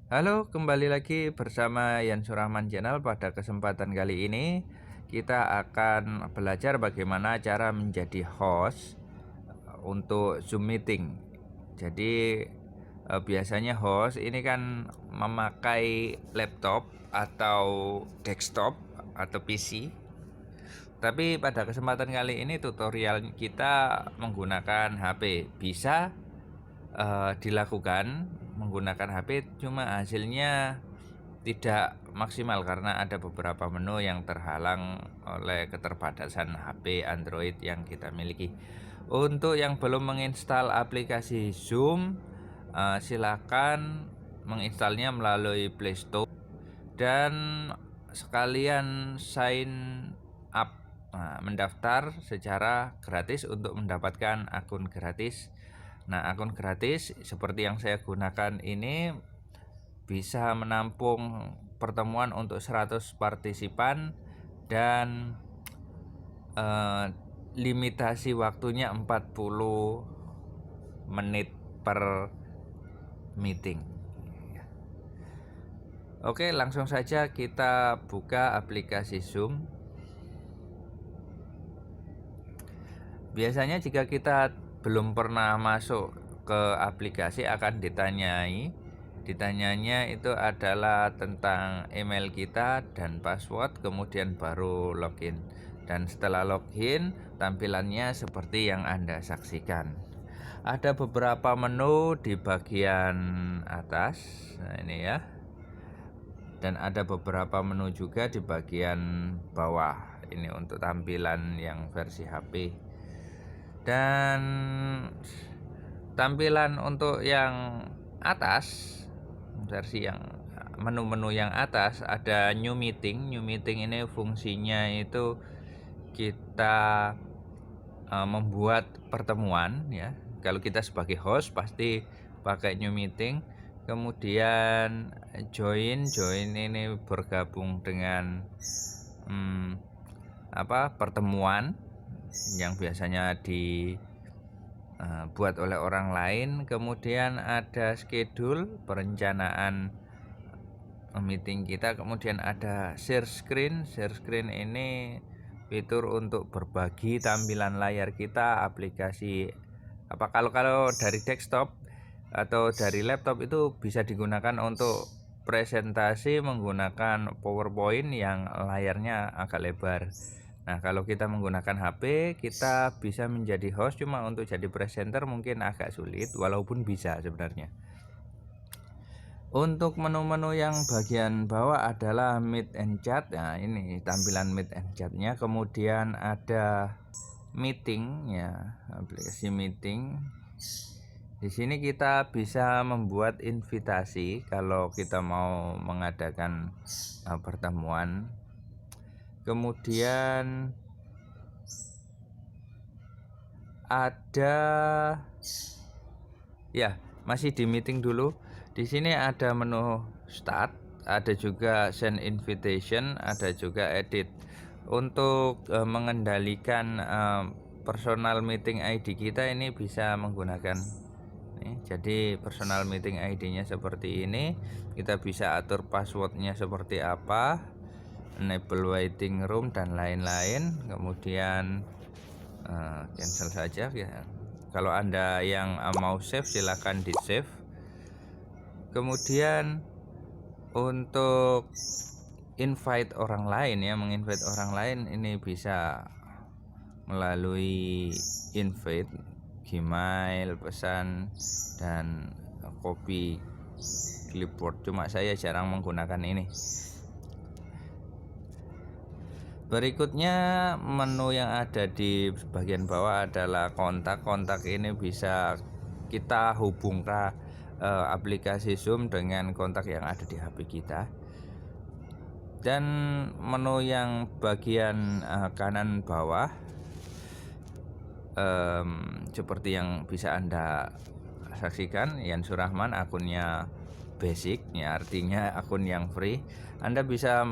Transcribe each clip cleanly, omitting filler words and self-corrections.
Halo, kembali lagi bersama Yan Surahman Channel. Pada kesempatan kali ini kita akan belajar bagaimana cara menjadi host untuk Zoom meeting. Jadi biasanya host ini kan memakai laptop atau desktop atau PC. Tapi pada kesempatan kali ini tutorial kita menggunakan HP. Bisa dilakukan menggunakan HP, cuma hasilnya tidak maksimal karena ada beberapa menu yang terhalang oleh keterbatasan HP Android yang kita miliki. Untuk yang belum menginstal aplikasi Zoom, silakan menginstalnya melalui Play Store dan sekalian sign up, mendaftar secara gratis untuk mendapatkan akun gratis. Nah, akun gratis seperti yang saya gunakan ini bisa menampung pertemuan untuk 100 partisipan dan limitasi waktunya 40 menit per meeting. Oke, langsung saja kita buka aplikasi Zoom. Biasanya jika kita belum pernah masuk ke aplikasi akan ditanyanya itu adalah tentang email kita dan password, kemudian baru login. Dan setelah login, tampilannya seperti yang Anda saksikan. Ada beberapa menu di bagian atas. Nah, ini ya. Dan ada beberapa menu juga di bagian bawah. Ini untuk tampilan yang versi HP. Dan tampilan untuk yang atas, versi yang menu-menu yang atas, ada new meeting. New meeting ini fungsinya itu kita membuat pertemuan ya. Kalau kita sebagai host pasti pakai new meeting. Kemudian join ini bergabung dengan pertemuan yang biasanya dibuat oleh orang lain. Kemudian ada schedule, perencanaan meeting kita. Kemudian ada share screen. Share screen ini fitur untuk berbagi tampilan layar kita, aplikasi kalau dari desktop atau dari laptop itu bisa digunakan untuk presentasi menggunakan PowerPoint yang layarnya agak lebar. Nah, kalau kita menggunakan HP, kita bisa menjadi host, cuma untuk jadi presenter mungkin agak sulit, walaupun bisa sebenarnya. Untuk menu-menu yang bagian bawah adalah Meet and Chat. Nah, ini tampilan Meet and Chat-nya. Kemudian ada meeting ya, aplikasi meeting. Di sini kita bisa membuat invitasi kalau kita mau mengadakan pertemuan. Kemudian ada ya, masih di meeting dulu. Di sini ada menu start, ada juga send invitation, ada juga edit. Untuk mengendalikan personal meeting ID kita ini bisa menggunakan nih. Jadi personal meeting ID-nya seperti ini. Kita bisa atur passwordnya seperti apa, enable waiting room dan lain-lain. Kemudian cancel saja ya. Kalau Anda yang mau save silakan di save. Kemudian untuk invite orang lain ya, menginvite orang lain ini bisa melalui invite, Gmail, pesan, dan copy clipboard. Cuma saya jarang menggunakan ini. Berikutnya menu yang ada di bagian bawah adalah kontak. Kontak ini bisa kita hubungkan aplikasi Zoom dengan kontak yang ada di HP kita. Dan menu yang bagian kanan bawah seperti yang bisa Anda saksikan, Yan Surahman akunnya basic ya, artinya akun yang free. Anda bisa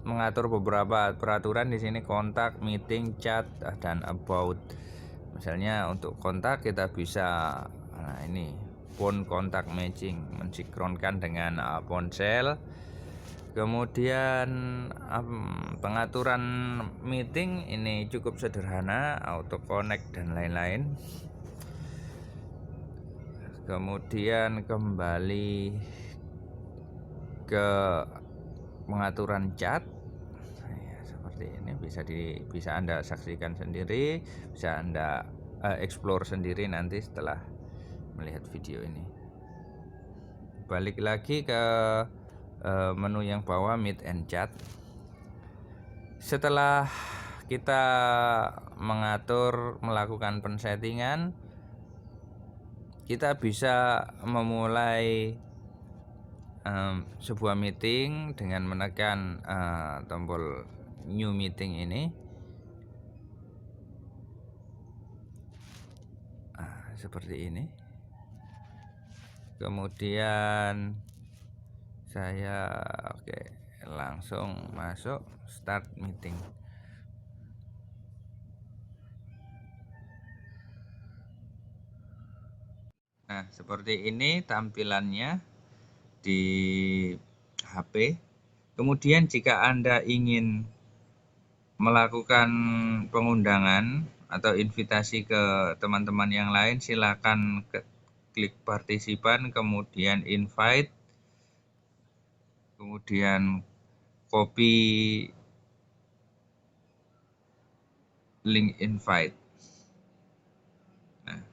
mengatur beberapa peraturan di sini: kontak, meeting, chat, dan about. Misalnya untuk kontak kita bisa ini phone contact matching, mensinkronkan dengan ponsel. Kemudian pengaturan meeting ini cukup sederhana, auto connect dan lain-lain. Kemudian kembali ke pengaturan chat. Ya, seperti ini bisa Anda saksikan sendiri, bisa Anda explore sendiri nanti setelah melihat video ini. Balik lagi ke menu yang bawah, meet and chat. Setelah kita melakukan pensettingan, kita bisa memulai sebuah meeting dengan menekan tombol new meeting ini. Seperti ini. Kemudian saya langsung masuk start meeting. Nah, seperti ini tampilannya di HP. Kemudian jika Anda ingin melakukan pengundangan atau invitasi ke teman-teman yang lain, silakan klik partisipan, kemudian invite, kemudian copy link invite. Nah,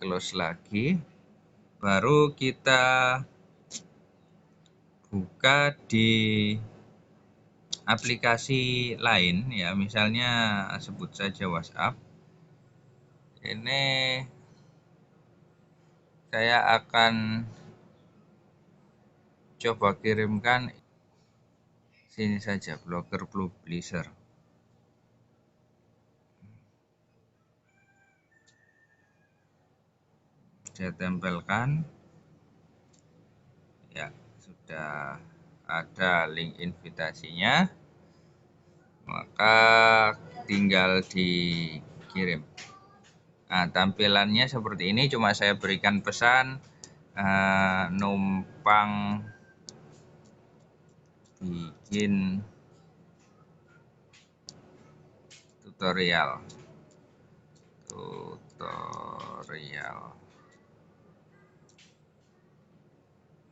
close lagi, baru kita buka di aplikasi lain ya, misalnya sebut saja WhatsApp. Ini saya akan coba kirimkan sini saja, blogger publisher. Saya tempelkan. Ya, sudah ada link invitasinya. Maka tinggal dikirim. Nah, tampilannya seperti ini, cuma saya berikan pesan numpang bikin tutorial.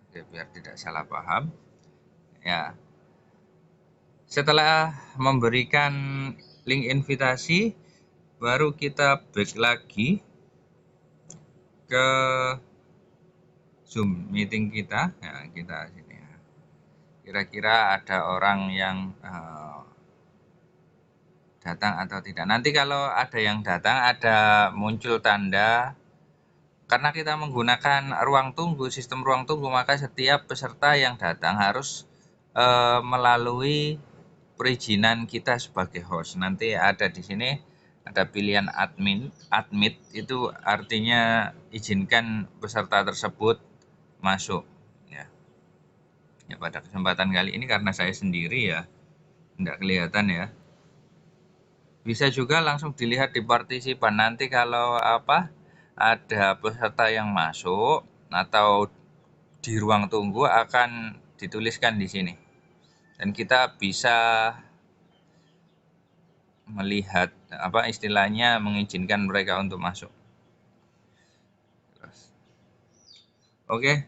Oke, biar tidak salah paham. Ya. Setelah memberikan link invitasi, baru kita back lagi ke Zoom meeting kita. Ya, kita sini. Kira-kira ada orang yang datang atau tidak. Nanti kalau ada yang datang, ada muncul tanda. Karena kita menggunakan ruang tunggu, sistem ruang tunggu, maka setiap peserta yang datang harus melalui perizinan kita sebagai host. Nanti ada di sini ada pilihan admit, itu artinya izinkan peserta tersebut masuk. Ya, pada kesempatan kali ini karena saya sendiri ya, tidak kelihatan ya. Bisa juga langsung dilihat di partisipan. Nanti kalau ada peserta yang masuk atau di ruang tunggu akan dituliskan di sini. Dan kita bisa melihat istilahnya mengizinkan mereka untuk masuk. Oke.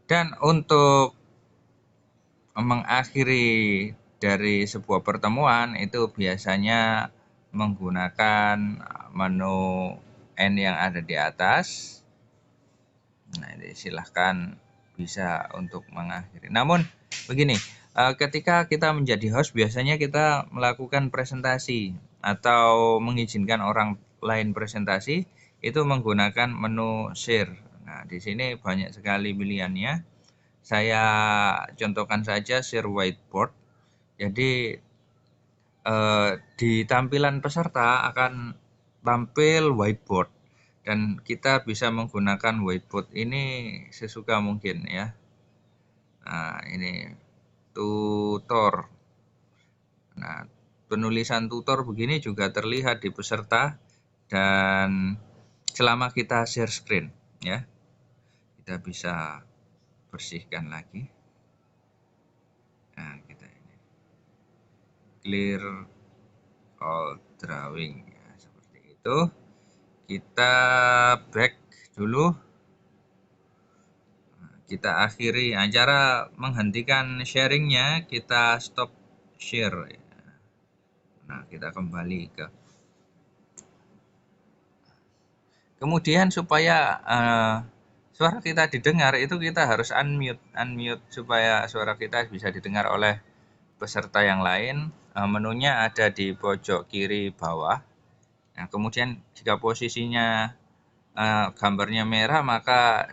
Dan untuk mengakhiri dari sebuah pertemuan itu biasanya menggunakan menu N yang ada di atas. Nah, ini silahkan bisa untuk mengakhiri. Namun begini, ketika kita menjadi host biasanya kita melakukan presentasi atau mengizinkan orang lain presentasi itu menggunakan menu share. Nah, di sini banyak sekali pilihannya. Saya contohkan saja share whiteboard. Jadi di tampilan peserta akan tampil whiteboard dan kita bisa menggunakan whiteboard ini sesuka mungkin ya. Nah, ini tutor. Nah, penulisan tutor begini juga terlihat di peserta, dan selama kita share screen ya, kita bisa bersihkan lagi. Nah, kita ini clear all drawing ya, seperti itu. Kita back dulu. Kita akhiri. Nah, cara menghentikan sharingnya, kita stop share. Nah, kita kembali ke. Kemudian supaya suara kita didengar, itu kita harus unmute supaya suara kita bisa didengar oleh peserta yang lain. Menunya ada di pojok kiri bawah. Nah, kemudian jika posisinya gambarnya merah, maka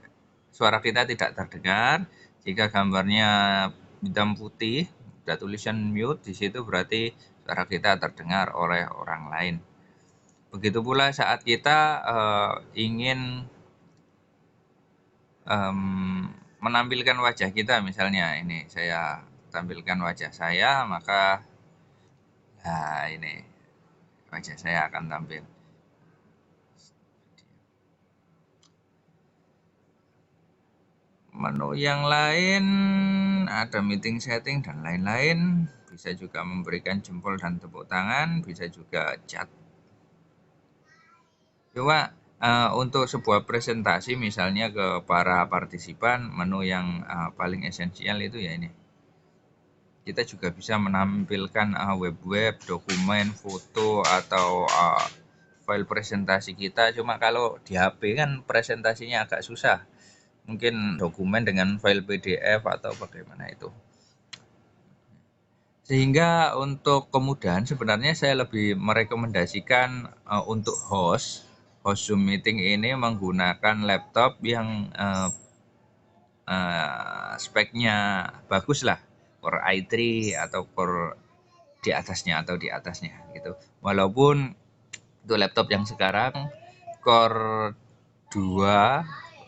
suara kita tidak terdengar. Jika gambarnya hitam putih, ada tulisan mute di situ, berarti suara kita terdengar oleh orang lain. Begitu pula saat kita ingin menampilkan wajah kita, misalnya ini saya tampilkan wajah saya, maka nah ini wajah saya akan tampil. Menu yang lain ada meeting setting dan lain-lain, bisa juga memberikan jempol dan tepuk tangan, bisa juga chat. Cuma untuk sebuah presentasi misalnya ke para partisipan, menu yang paling esensial itu ya ini. Kita juga bisa menampilkan web-web, dokumen, foto, atau file presentasi kita. Cuma kalau di HP kan presentasinya agak susah. Mungkin dokumen dengan file PDF atau bagaimana itu. Sehingga untuk kemudahan sebenarnya saya lebih merekomendasikan untuk host Zoom meeting ini menggunakan laptop yang speknya bagus lah, Core i3 atau Core di atasnya gitu. Walaupun itu laptop yang sekarang Core 2,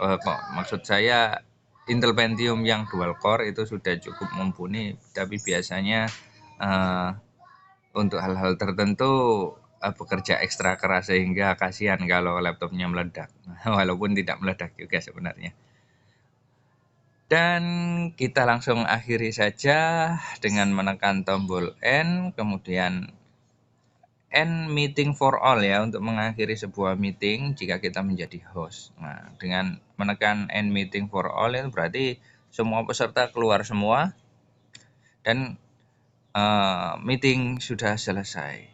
maksud saya Intel Pentium yang dual core itu sudah cukup mumpuni, tapi biasanya untuk hal-hal tertentu bekerja ekstra keras, sehingga kasihan kalau laptopnya meledak. Walaupun tidak meledak juga sebenarnya. Dan kita langsung akhiri saja dengan menekan tombol N, kemudian End meeting for all ya, untuk mengakhiri sebuah meeting jika kita menjadi host. Nah, dengan menekan end meeting for all itu berarti semua peserta keluar semua dan meeting sudah selesai.